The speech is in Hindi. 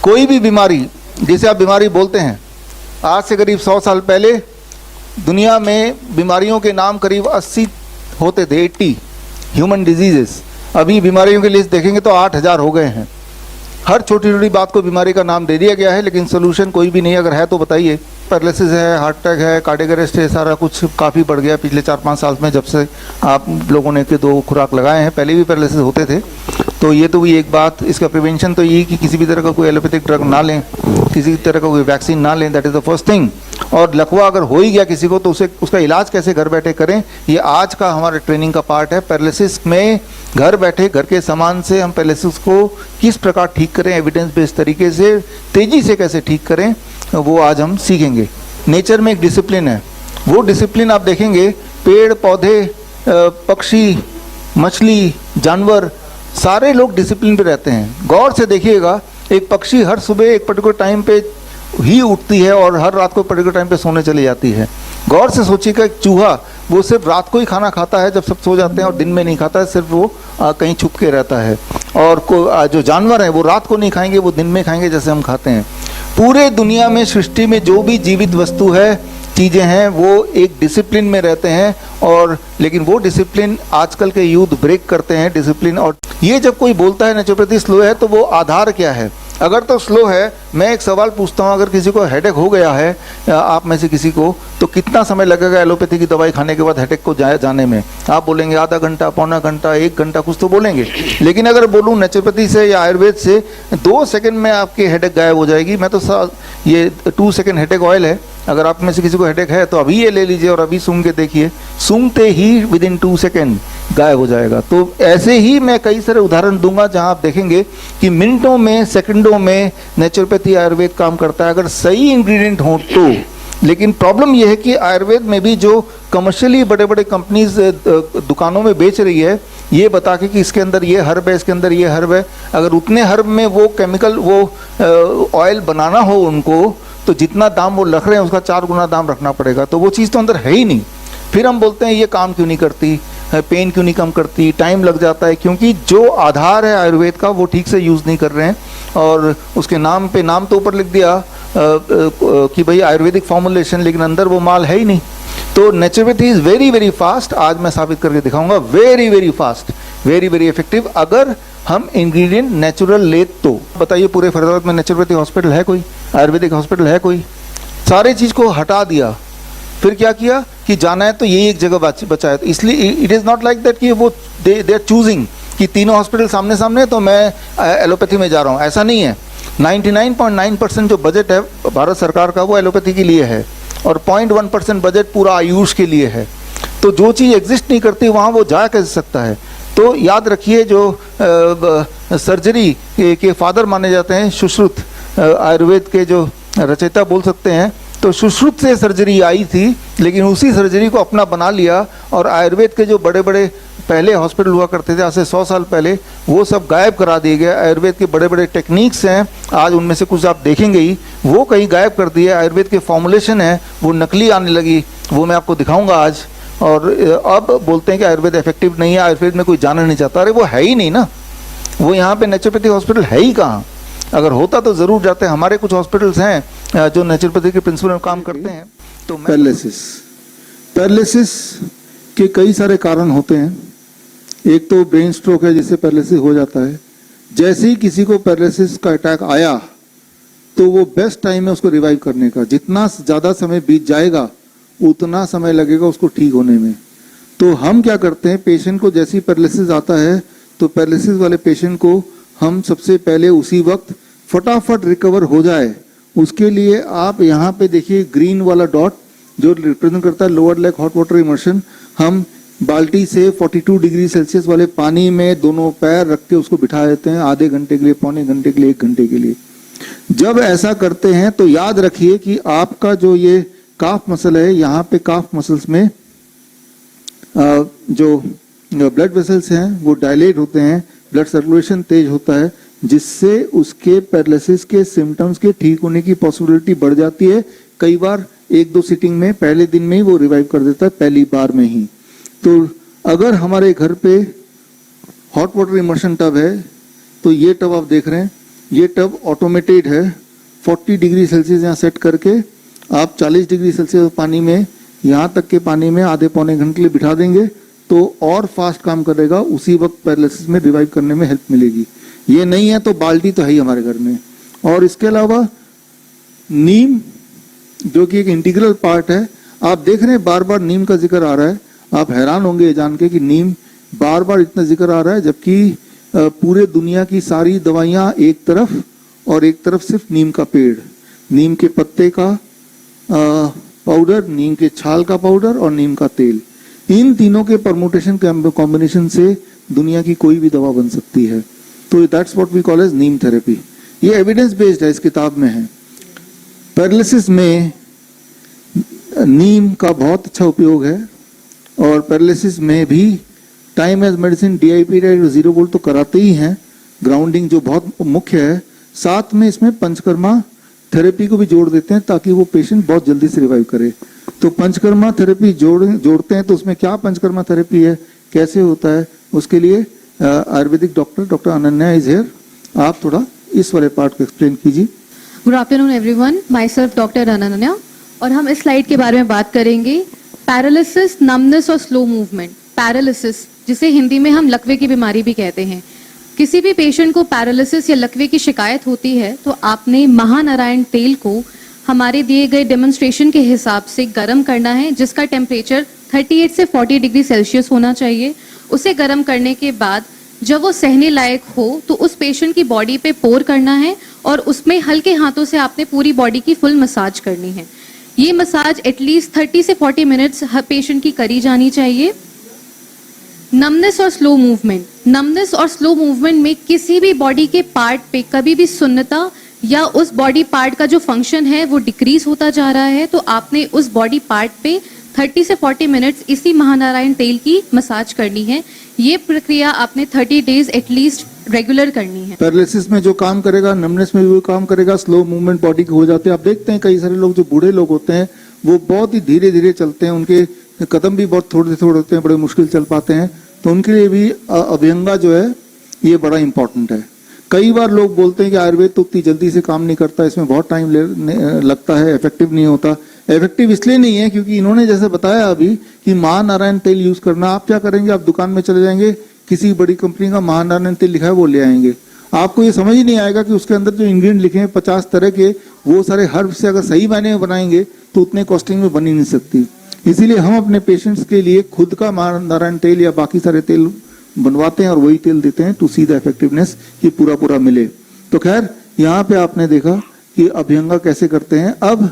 कोई भी बीमारी जिसे आप बीमारी बोलते हैं, आज से करीब 100 साल पहले दुनिया में बीमारियों के नाम करीब 80 होते थे, 80 ह्यूमन डिजीजेस। अभी बीमारियों की लिस्ट देखेंगे तो 8000 हो गए हैं। हर छोटी छोटी बात को बीमारी का नाम दे दिया गया है, लेकिन सोल्यूशन कोई भी नहीं। अगर है तो बताइए। पैरालिसिस है, हार्ट अटैक है, कार्डियक अरेस्ट है, सारा कुछ काफ़ी बढ़ गया पिछले 4-5 साल में, जब से आप लोगों ने के 2 खुराक लगाए हैं। पहले भी पैरालिसिस होते थे। तो ये तो भी एक बात। इसका प्रिवेंशन तो ये कि किसी भी तरह का कोई एलोपैथिक ड्रग ना लें, किसी तरह का कोई वैक्सीन ना लें, that is the first thing. और लकवा अगर हो ही गया किसी को तो उसे उसका इलाज कैसे घर बैठे करें, ये आज का हमारे ट्रेनिंग का पार्ट है। पैरालिसिस में घर बैठे घर के सामान से हम पैरालिसिस को किस प्रकार ठीक करें, एविडेंस बेस्ड तरीके से तेज़ी से कैसे ठीक करें, वो आज हम सीखेंगे। नेचर में एक डिसिप्लिन है, वो डिसिप्लिन आप देखेंगे पेड़ पौधे, पक्षी, मछली, जानवर, सारे लोग डिसिप्लिन पे रहते हैं। गौर से देखिएगा, एक पक्षी हर सुबह एक पर्टिकुलर टाइम पे ही उठती है और हर रात को पर्टिकुलर टाइम पे सोने चली जाती है। गौर से सोचिएगा, एक चूहा वो सिर्फ रात को ही खाना खाता है जब सब सो जाते हैं, और दिन में नहीं खाता है, सिर्फ वो कहीं छुप के रहता है। और जो जानवर हैं वो रात को नहीं खाएंगे, वो दिन में खाएंगे जैसे हम खाते हैं। पूरे दुनिया में सृष्टि में जो भी जीवित वस्तु है, चीज़ें हैं, वो एक डिसिप्लिन में रहते हैं। और लेकिन वो डिसिप्लिन आजकल के यूथ ब्रेक करते हैं डिसिप्लिन। और ये जब कोई बोलता है नेचुरोपैथी स्लो है, तो वो आधार क्या है? अगर तो स्लो है, मैं एक सवाल पूछता हूँ, अगर किसी को हेडेक हो गया है आप में से किसी को, तो कितना समय लगेगा एलोपैथी की दवाई खाने के बाद हेडेक को जाने में? आप बोलेंगे आधा घंटा, पौना घंटा, 1 घंटा, कुछ तो बोलेंगे। लेकिन अगर बोलूँ नेचुरोपैथी से या आयुर्वेद से, 2 सेकंड में आपकी हेडेक गायब हो जाएगी। मैं तो ये 2 सेकंड हेडेक ऑयल है, अगर आप में से किसी को हेडेक है तो अभी ये ले लीजिए और अभी सूंघ के देखिए, सूंघते ही विदिन 2 सेकेंड गायब हो जाएगा। तो ऐसे ही मैं कई सारे उदाहरण दूंगा जहां आप देखेंगे कि मिनटों में, सेकंडों में नेचुरोपैथी आयुर्वेद काम करता है, अगर सही इंग्रेडिएंट हो तो। लेकिन प्रॉब्लम यह है कि आयुर्वेद में भी जो कमर्शियली बड़े बड़े कंपनीज दुकानों में बेच रही है, ये बता के कि इसके अंदर ये हर्ब है, इसके अंदर ये हर्ब है, अगर उतने हर्ब में वो केमिकल, वो ऑयल बनाना हो उनको, तो जितना दाम वो रख रहे हैं उसका 4 गुना दाम रखना पड़ेगा। तो वो चीज़ तो अंदर है ही नहीं। फिर हम बोलते हैं ये काम क्यों नहीं करती, पेन क्यों नहीं कम करती, टाइम लग जाता है, क्योंकि जो आधार है आयुर्वेद का वो ठीक से यूज़ नहीं कर रहे हैं। और उसके नाम पे, नाम तो ऊपर लिख दिया कि भाई आयुर्वेदिक फॉर्मुलेशन, लेकिन अंदर वो माल है ही नहीं। तो naturopathy is very very fast, आज मैं साबित करके दिखाऊंगा, very very fast, very very effective, अगर हम इंग्रेडिएंट नेचुरल ले तो। बताइए पूरे फरीदाबाद में नेचुरोपैथी हॉस्पिटल है कोई? आयुर्वेदिक हॉस्पिटल है कोई? सारे चीज़ को हटा दिया। फिर क्या किया कि जाना है तो यही एक जगह बचा है। तो इसलिए it is not like that कि वो दे आर चूजिंग कि तीनों हॉस्पिटल सामने सामने तो मैं एलोपैथी में जा रहा हूँ, ऐसा नहीं है। 99.9% जो बजट है भारत सरकार का वो एलोपैथी के लिए है, और 0.1% बजट पूरा आयुष के लिए है। तो जो चीज़ एग्जिस्ट नहीं करती वहाँ वो जा कैसे सकता है? तो याद रखिए, जो सर्जरी के फादर माने जाते हैं सुश्रुत, आयुर्वेद के जो रचयिता बोल सकते हैं, तो सुश्रुत से सर्जरी आई थी, लेकिन उसी सर्जरी को अपना बना लिया। और आयुर्वेद के जो बड़े बड़े पहले हॉस्पिटल हुआ करते थे आज से 100 साल पहले, वो सब गायब करा दिए गए। आयुर्वेद के बड़े बड़े टेक्निक्स हैं, आज उनमें से कुछ आप देखेंगे ही, वो कहीं गायब कर दिए। आयुर्वेद के फॉर्मुलेशन है वो नकली आने लगी, वो मैं आपको दिखाऊंगा आज। और अब बोलते हैं कि आयुर्वेद इफेक्टिव नहीं है, आयुर्वेद में कोई जाना नहीं चाहता। अरे वो है ही नहीं ना, वो यहाँ पे नेचुरोपैथी हॉस्पिटल है ही कहाँ? अगर होता तो ज़रूर जाते। हमारे कुछ हॉस्पिटल्स हैं जो नेचुरोपैथी के प्रिंसिपल में काम करते हैं। तो पैरालिसिस के कई सारे कारण होते हैं। एक तो ब्रेन स्ट्रोक है जिससे पैरालिसिस हो जाता है। जैसे ही किसी को पैरालिसिस का अटैक आया तो वो बेस्ट टाइम है उसको रिवाइव करने का। जितना ज़्यादा समय बीत जाएगा उतना समय लगेगा उसको ठीक होने में। तो हम क्या करते हैं, पेशेंट को जैसे ही पैरालिसिस आता है तो पैरालिसिस वाले पेशेंट को हम सबसे पहले उसी वक्त फटाफट रिकवर हो जाए, उसके लिए आप यहाँ पे देखिए ग्रीन वाला डॉट जो रिप्रेजेंट करता है lower leg hot water immersion. हम बाल्टी से 42 डिग्री सेल्सियस वाले पानी में दोनों पैर रख के उसको बिठा देते हैं, आधे घंटे के लिए, पौने घंटे के लिए, 1 घंटे के लिए। जब ऐसा करते हैं तो याद रखिए कि आपका जो ये काफ मसल है, यहाँ पे काफ मसल्स में जो ब्लड वेसल्स हैं वो डायलेट होते हैं, ब्लड सर्कुलेशन तेज होता है, जिससे उसके पैरालिसिस के सिम्टम्स के ठीक होने की पॉसिबिलिटी बढ़ जाती है। कई बार 1-2 सीटिंग में, पहले दिन में ही वो रिवाइव कर देता है, पहली बार में ही। तो अगर हमारे घर पे हॉट वाटर इमर्शन टब है तो ये टब आप देख रहे हैं, ये टब ऑटोमेटेड है, 40 डिग्री सेल्सियस यहाँ सेट करके आप 40 डिग्री सेल्सियस पानी में, यहाँ तक के पानी में आधे पौने घंटे के लिए बिठा देंगे तो और फास्ट काम करेगा, उसी वक्त पैरालिसिस में रिवाइव करने में हेल्प मिलेगी। ये नहीं है तो बाल्टी तो है ही हमारे घर में। और इसके अलावा नीम जो कि एक इंटीग्रल पार्ट है, आप देख रहे हैं बार बार नीम का जिक्र आ रहा है, आप हैरान होंगे ये जान के कि नीम बार बार इतना जिक्र आ रहा है, जबकि पूरे दुनिया की सारी दवाइयाँ एक तरफ और एक तरफ सिर्फ नीम का पेड़, नीम के पत्ते का पाउडर, नीम के छाल का पाउडर और नीम का तेल, इन तीनों के परमुटेशन कॉम्बिनेशन से दुनिया की कोई भी दवा बन सकती है। तो that's what we call as neem therapy. ये एविडेंस बेस्ड है, इस किताब में है। पैरालिसिस में नीम का बहुत अच्छा उपयोग है और पैरालिसिस में भी time as medicine, DIP diet, 0 volt तो कराते ही हैं, ग्राउंडिंग जो बहुत मुख्य है। साथ में इसमें पंचकर्मा थेरेपी को भी जोड़ देते हैं ताकि वो पेशेंट बहुत जल्दी से रिवाइव करे। तो पंचकर्मा थेरेपी जोड़ते हैं, तो उसमें क्या पंचकर्मा थेरेपी है, कैसे होता है, उसके लिए Ayurvedic doctor Ananya is here. आप थोड़ा इस वाले पार्ट को एक्सप्लेन कीजिए। Good afternoon everyone, my self doctor Ananya, और हम इस स्लाइड के बारे में बात करेंगे पैरालिसिस, नमनेस और स्लो मूवमेंट। पैरालिसिस जिसे हिंदी में हम लकवे की बीमारी भी कहते हैं। किसी भी पेशेंट को पैरालिसिस या लकवे की शिकायत होती है तो आपने महानारायण तेल को हमारे दिए गए डेमोन्स्ट्रेशन के हिसाब से गर्म करना है, जिसका टेम्परेचर 38 से 40 डिग्री सेल्सियस होना चाहिए। उसे गर्म करने के बाद जब वो सहने लायक हो तो उस पेशेंट की बॉडी पे पोर करना है और उसमें हल्के हाथों से आपने पूरी बॉडी की फुल मसाज करनी है। ये मसाज एटलीस्ट 30 से 40 मिनट्स हर पेशेंट की करी जानी चाहिए। नमनेस और स्लो मूवमेंट, नमनेस और स्लो मूवमेंट में किसी भी बॉडी के पार्ट पे कभी भी सुन्नता या उस बॉडी पार्ट का जो फंक्शन है वो डिक्रीज होता जा रहा है, तो आपने उस बॉडी पार्ट पे 30 से 40 मिनट्स इसी महानारायण तेल की मसाज करनी है। ये प्रक्रिया आपने 30 डेज एटलीस्ट रेगुलर करनी है। पैरालिसिस में जो काम करेगा, नमनेस में भी वो काम करेगा, स्लो मूवमेंट बॉडी के हो जाते हैं। आप देखते हैं कई सारे लोग जो बूढ़े लोग होते हैं वो बहुत ही धीरे धीरे चलते हैं, उनके कदम भी बहुत थोड़े थोड़े होते हैं, बड़े मुश्किल चल पाते हैं, तो उनके लिए भी अभ्यंगा जो है ये बड़ा इंपॉर्टेंट है। कई बार लोग बोलते हैं कि आयुर्वेद तो उतनी जल्दी से काम नहीं करता, इसमें बहुत टाइम लगता है, इफेक्टिव नहीं होता। इफेक्टिव इसलिए नहीं है क्योंकि इन्होंने जैसे बताया अभी कि महानारायण तेल यूज करना, आप क्या करेंगे, आप दुकान में चले जाएंगे, किसी बड़ी कंपनी का महानारायण तेल लिखा है वो ले आएंगे, आपको ये समझ ही नहीं आएगा कि उसके अंदर जो इंग्रेडिएंट लिखे हैं 50 तरह के, वो सारे हर्ब से अगर सही मायने में बनाएंगे तो उतने कॉस्टिंग में बन ही नहीं सकती। इसीलिए हम अपने पेशेंट्स के लिए खुद का महानारायण तेल या बाकी सारे तेल बनवाते हैं और वही तेल देते हैं टू सी द इफेक्टिवनेस कि पूरा मिले। तो खैर यहाँ पे आपने देखा कि अभ्यंगा कैसे करते हैं। अब